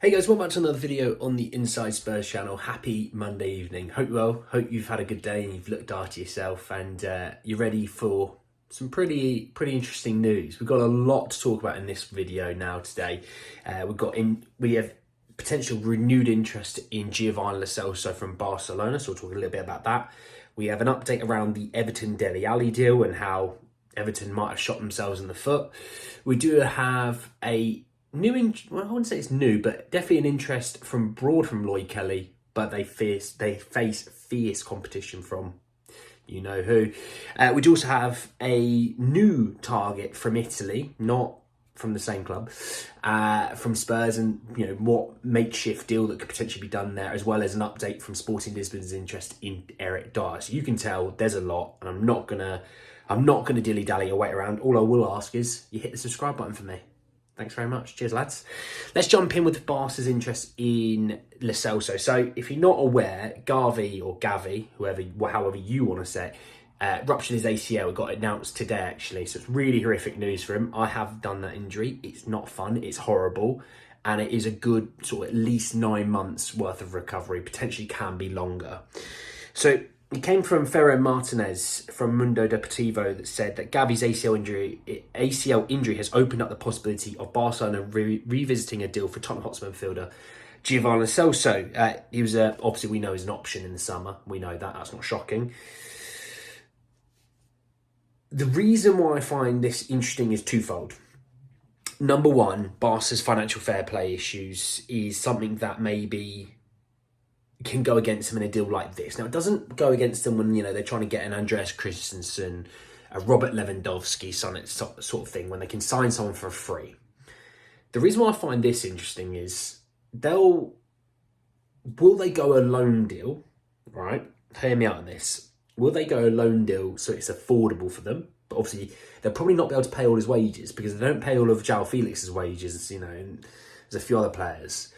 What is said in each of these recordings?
Hey guys, welcome back to another video on the Inside Spurs channel. Happy Monday evening. Hope you're well. Hope you've had a good day and you've looked after yourself and you're ready for some pretty interesting news. We've got a lot to talk about in this video now today. We have potential renewed interest in Celso from Barcelona, so we'll talk a little bit about that. We have an update around the Everton Dele alli deal and how Everton might have shot themselves in the foot. We do have a I wouldn't say it's new, but definitely an interest from abroad from Lloyd Kelly, but they face fierce competition from you know who. We do also have a new target from Italy, not from the same club, from Spurs, and what makeshift deal that could potentially be done there, as well as an update from Sporting Lisbon's interest in Eric Dier. So you can tell there's a lot, and I'm not gonna dilly-dally or wait around. All I will ask is you hit the subscribe button for me. Thanks very much. Cheers, lads. Let's jump in with Barca's interest in Celso. So, if you're not aware, Gavi, however you want to say it, ruptured his ACL. It got announced today, actually. So, it's really horrific news for him. I have done that injury. It's not fun. It's horrible. And it is a good sort of at least 9 months worth of recovery. Potentially can be longer. So, it came from Ferran Martinez from Mundo Deportivo that said that Gavi's ACL injury has opened up the possibility of Barcelona revisiting a deal for Tottenham Hotspur midfielder Giovanni Celso. He was obviously, we know, is an option in the summer. We know that. That's not shocking. The reason why I find this interesting is twofold. Number one, Barca's financial fair play issues is something that maybe can go against them in a deal like this. Now, it doesn't go against them when, they're trying to get an Andreas Christensen, a Robert Lewandowski sort of thing, when they can sign someone for free. The reason why I find this interesting is will they go a loan deal, right? Hear me out on this. Will they go a loan deal so it's affordable for them? But obviously, they'll probably not be able to pay all his wages because they don't pay all of João Felix's wages, and there's a few other players.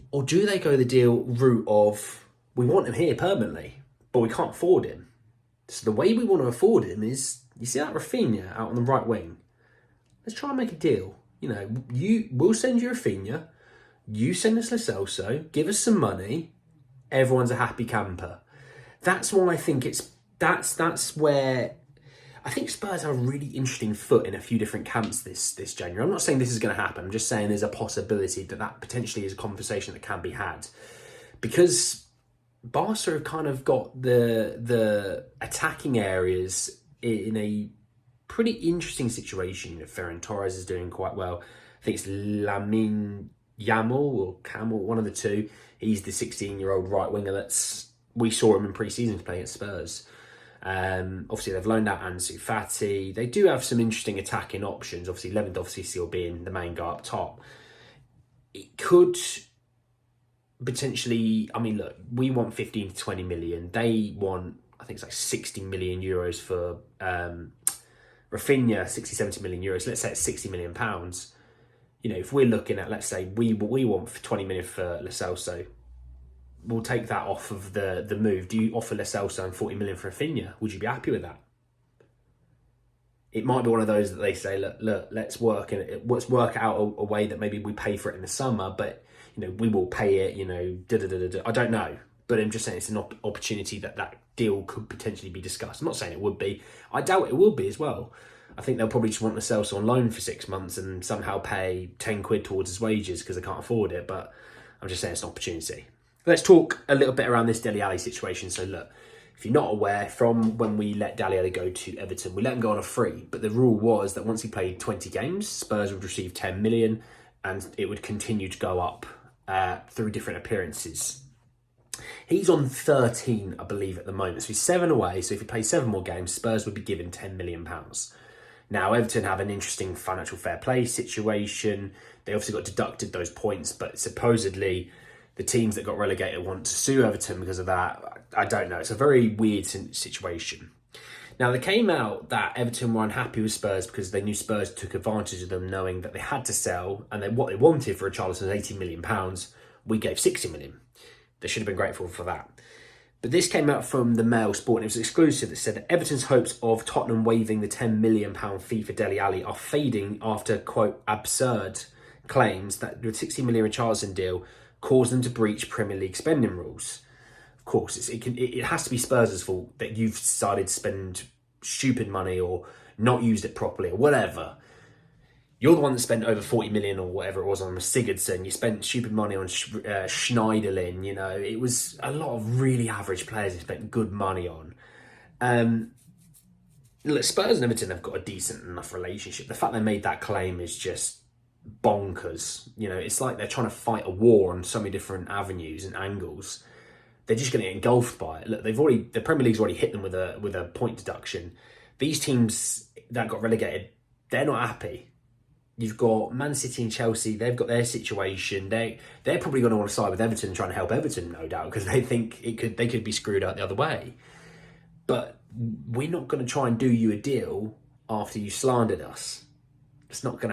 Or do they go the deal route of, we want him here permanently, but we can't afford him? So the way we want to afford him is, you see that Rafinha out on the right wing? Let's try and make a deal. We'll send you Rafinha, you send us Celso, give us some money, everyone's a happy camper. That's why I think that's where I think Spurs have a really interesting foot in a few different camps this January. I'm not saying this is going to happen. I'm just saying there's a possibility that potentially is a conversation that can be had. Because Barca have kind of got the attacking areas in a pretty interesting situation. Ferran Torres is doing quite well. I think it's Lamine Yamal or Camel, one of the two. He's the 16-year-old right winger we saw him in pre-season playing at Spurs. Obviously, they've loaned out Ansu Fati. They do have some interesting attacking options. Obviously, Lewandowski still being the main guy up top. It could potentially, look, we want 15 to 20 million. They want, I think it's like 60 million euros for Rafinha, 60, 70 million euros. Let's say it's 60 million pounds. If we're looking at, let's say, we want 20 million for Lo Celso, we'll take that off of the move. Do you offer Lo Celso and 40 million for Rafinha? Would you be happy with that? It might be one of those that they say, look, let's work out a way that maybe we pay for it in the summer, but we will pay it. I don't know, but I'm just saying it's an opportunity that deal could potentially be discussed. I'm not saying it would be. I doubt it will be as well. I think they'll probably just want Lo Celso on loan for 6 months and somehow pay 10 quid towards his wages because they can't afford it. But I'm just saying it's an opportunity. Let's talk a little bit around this Dele alli situation. So look, if you're not aware, from when we let Dele alli go to Everton, we let him go on a free. But the rule was that once he played 20 games, Spurs would receive 10 million and it would continue to go up through different appearances. He's on 13, I believe, at the moment. So he's 7 away. So if he plays 7 more games, Spurs would be given £10 million. Now, Everton have an interesting financial fair play situation. They obviously got deducted those points, but supposedly the teams that got relegated want to sue Everton because of that. I don't know. It's a very weird situation. Now, they came out that Everton were unhappy with Spurs because they knew Spurs took advantage of them, knowing that they had to sell, and what they wanted for Richarlison was £80 million. We gave 60 million. They should have been grateful for that. But this came out from the Mail Sport, and it was exclusive that said that Everton's hopes of Tottenham waiving the £10 million fee for Dele alli are fading after, quote, absurd claims that the 60 million Richarlison deal caused them to breach Premier League spending rules. Of course, it has to be Spurs' fault that you've decided to spend stupid money or not used it properly or whatever. You're the one that spent over 40 million or whatever it was on Sigurdsson. You spent stupid money on Schneiderlin. You know, it was a lot of really average players you spent good money on. Look, Spurs and Everton have got a decent enough relationship. The fact they made that claim is just bonkers. You know, it's like they're trying to fight a war on so many different avenues and angles. They're just going to get engulfed by it. Look, the Premier League's already hit them with a point deduction. These teams that got relegated, they're not happy. You've got Man City and Chelsea. They've got their situation. They're probably going to want to side with Everton and trying to help Everton, no doubt, because they think they could be screwed out the other way. But we're not going to try and do you a deal after you slandered us. It's not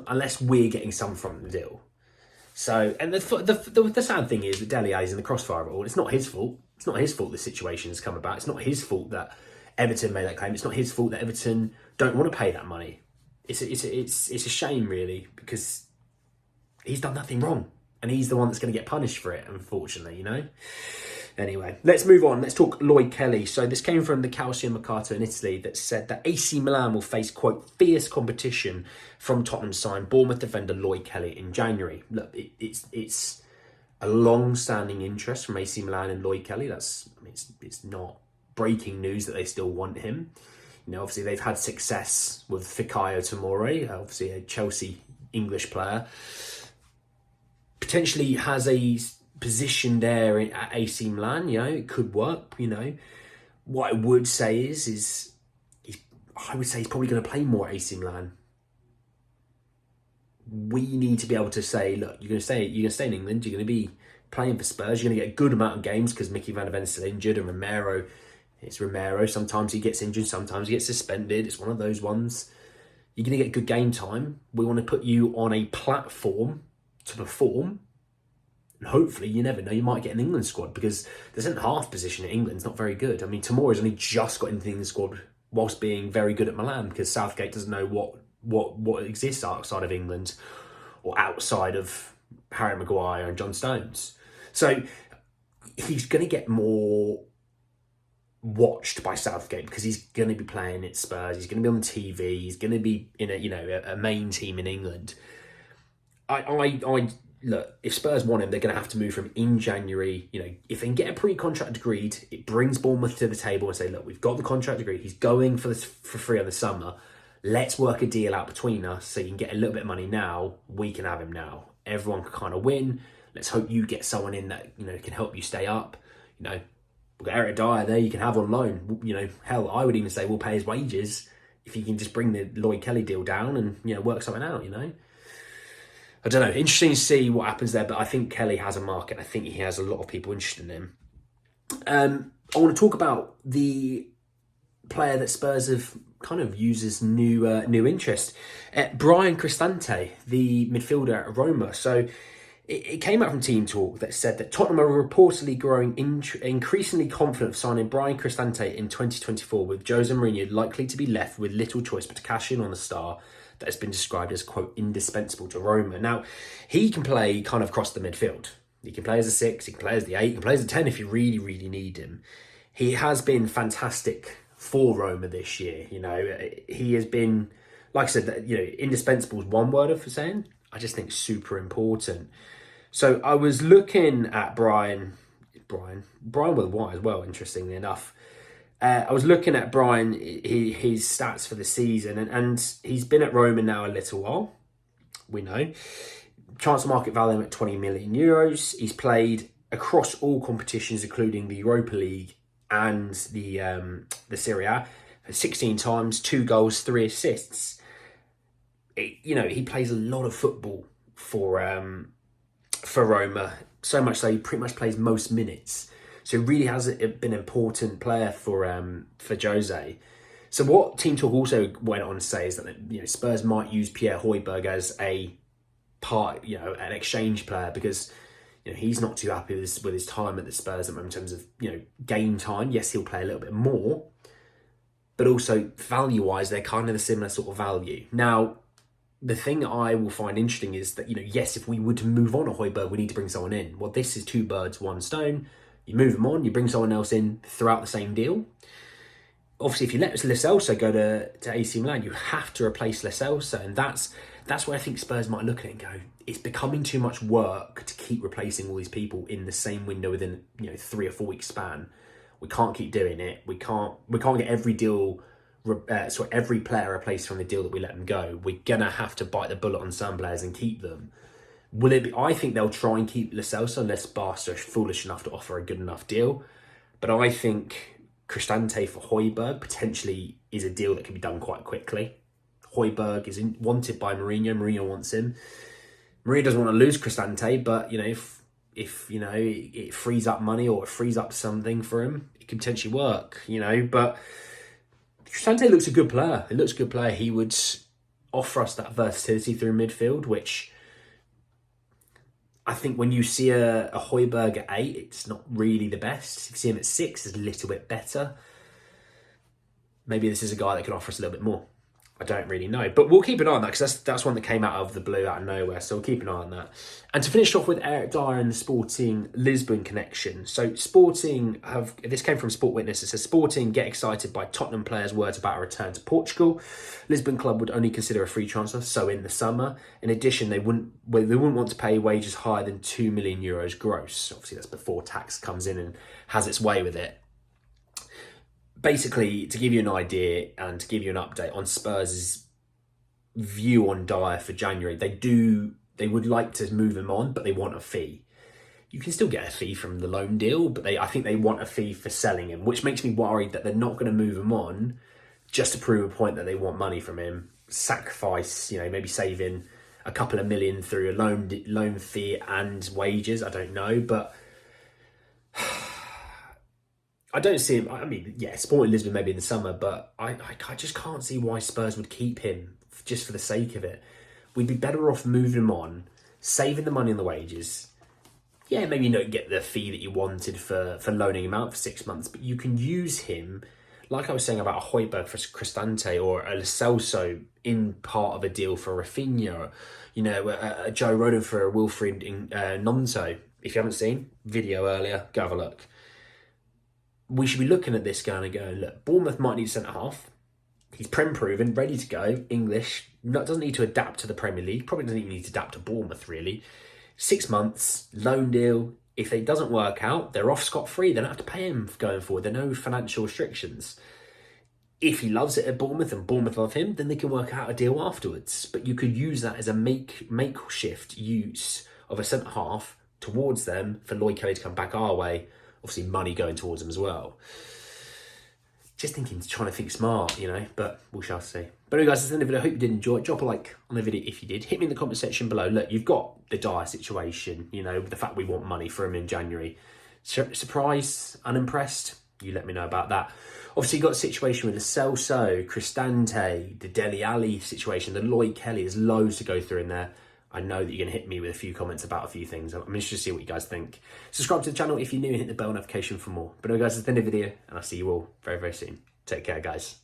unless we're getting some from the deal. So, and the sad thing is that Dele is in the crossfire of it all. It's not his fault. It's not his fault the situation has come about. It's not his fault that Everton made that claim. It's not his fault that Everton don't want to pay that money. It's a shame, really, because he's done nothing wrong. And he's the one that's going to get punished for it, unfortunately, you know? Anyway, let's move on. Let's talk Lloyd Kelly. So this came from the Calcio Mercato in Italy that said that AC Milan will face, quote, fierce competition from Tottenham sign Bournemouth defender Lloyd Kelly in January. Look, it's a long-standing interest from AC Milan and Lloyd Kelly. It's not breaking news that they still want him. You know, obviously they've had success with Fikayo Tomori, obviously a Chelsea English player. Potentially has a position there at AC Milan, you know, it could work, you know. What I would say is I would say he's probably going to play more at AC Milan. We need to be able to say, look, you're going to stay in England, you're going to be playing for Spurs, you're going to get a good amount of games because Mickey Van der Ven's still injured and Romero. Sometimes he gets injured, sometimes he gets suspended. It's one of those ones. You're going to get good game time. We want to put you on a platform to perform. And hopefully, you never know, you might get an England squad because the centre-half position at England's not very good. I mean, Tomori's only just got into the England squad whilst being very good at Milan because Southgate doesn't know what exists outside of England or outside of Harry Maguire and John Stones. So he's going to get more watched by Southgate because he's going to be playing at Spurs. He's going to be on TV. He's going to be in a main team in England. I look, if Spurs want him, they're going to have to move from in January. You know, if they can get a pre-contract agreed, it brings Bournemouth to the table and say, look, we've got the contract agreed. He's going for free in the summer. Let's work a deal out between us so you can get a little bit of money now. We can have him now. Everyone can kind of win. Let's hope you get someone in that, you know, can help you stay up. You know, we've got Eric Dier there, you can have on loan. You know, hell, I would even say we'll pay his wages if you can just bring the Lloyd Kelly deal down and, you know, work something out, you know. I don't know. Interesting to see what happens there, but I think Kelly has a market. I think he has a lot of people interested in him. I want to talk about the player that Spurs have kind of used as new interest. Bryan Cristante, the midfielder at Roma. So it came out from Team Talk that said that Tottenham are reportedly growing increasingly confident of signing Bryan Cristante in 2024, with Jose Mourinho likely to be left with little choice but to cash in on the star that has been described as, quote, indispensable to Roma. Now, he can play kind of across the midfield. He can play as a 6, he can play as the 8, he can play as a 10 if you really, really need him. He has been fantastic for Roma this year. You know, he has been, like I said, you know, indispensable is one word for saying. I just think super important. So I was looking at Bryan with a Y as well, interestingly enough. I was looking at Bryan, his stats for the season, and he's been at Roma now a little while, we know. Transfer market value at 20 million euros. He's played across all competitions, including the Europa League and the Serie A, 16 times, 2 goals, 3 assists. He plays a lot of football for Roma, so much so he pretty much plays most minutes. So he really has been an important player for Jose. So what Team Talk also went on to say is that Spurs might use Pierre Højbjerg as a part, an exchange player, because he's not too happy with his time at the Spurs at the moment in terms of game time. Yes, he'll play a little bit more, but also value-wise, they're kind of a similar sort of value. Now, the thing I will find interesting is that, yes, if we were to move on a Højbjerg, we need to bring someone in. Well, this is two birds, one stone. You move them on, you bring someone else in throughout the same deal. Obviously, if you let Celso go to AC Milan, you have to replace Celso, and that's where I think Spurs might look at it and go, it's becoming too much work to keep replacing all these people in the same window within 3 or 4 week span. We can't keep doing it. We can't get every deal. Every player replaced from the deal that we let them go. We're gonna have to bite the bullet on some players and keep them. Will it be? I think they'll try and keep Celso unless Barca are foolish enough to offer a good enough deal. But I think Cristante for Højbjerg potentially is a deal that can be done quite quickly. Højbjerg is wanted by Mourinho. Mourinho wants him. Mourinho doesn't want to lose Cristante, but if it frees up money or it frees up something for him, it could potentially work. But Cristante looks a good player. He looks a good player. He would offer us that versatility through midfield, which I think when you see a Højbjerg at 8, it's not really the best. If you see him at 6, it's a little bit better. Maybe this is a guy that can offer us a little bit more. I don't really know, but we'll keep an eye on that because that's one that came out of the blue, out of nowhere. So we'll keep an eye on that. And to finish off with Eric Dier and the Sporting Lisbon connection. So Sporting this came from Sport Witness. It says Sporting get excited by Tottenham players' words about a return to Portugal. Lisbon club would only consider a free transfer, so in the summer. In addition, they wouldn't want to pay wages higher than €2 million gross. Obviously, that's before tax comes in and has its way with it. Basically, to give you an idea and to give you an update on Spurs' view on Dier for January, they would like to move him on, but they want a fee. You can still get a fee from the loan deal, but I think they want a fee for selling him, which makes me worried that they're not going to move him on just to prove a point that they want money from him. Sacrifice, maybe saving a couple of million through a loan fee and wages. I don't know, but I don't see him. I mean, yeah, Sporting Lisbon maybe in the summer, but I just can't see why Spurs would keep him just for the sake of it. We'd be better off moving him on, saving the money on the wages. Yeah, maybe you don't get the fee that you wanted for loaning him out for 6 months, but you can use him, like I was saying about a Højbjerg for Cristante or a Celso in part of a deal for Rafinha, a Joe Rodon for a Wilfried Nonto. If you haven't seen video earlier, go have a look. We should be looking at this going, look, Bournemouth might need a centre-half. He's Prem-proven, ready to go, English, doesn't need to adapt to the Premier League, probably doesn't even need to adapt to Bournemouth, really. 6 months, loan deal. If it doesn't work out, they're off scot-free. They don't have to pay him going forward. There are no financial restrictions. If he loves it at Bournemouth and Bournemouth love him, then they can work out a deal afterwards. But you could use that as a makeshift use of a centre-half towards them for Lloyd Kelly to come back our way. Obviously, money going towards them as well. Just trying to think smart, but we shall see. But anyway, guys, that's the end of the video. I hope you did enjoy it. Drop a like on the video if you did. Hit me in the comment section below. Look, you've got the Dier situation, the fact we want money for him in January. Surprised? Unimpressed? You let me know about that. Obviously, you've got a situation with the Celso, Cristante, the Dele alli situation, the Lloyd Kelly. There's loads to go through in there. I know that you're going to hit me with a few comments about a few things. I'm interested to see what you guys think. Subscribe to the channel if you're new and hit the bell notification for more. But anyway, guys, that's the end of the video, and I'll see you all very, very soon. Take care, guys.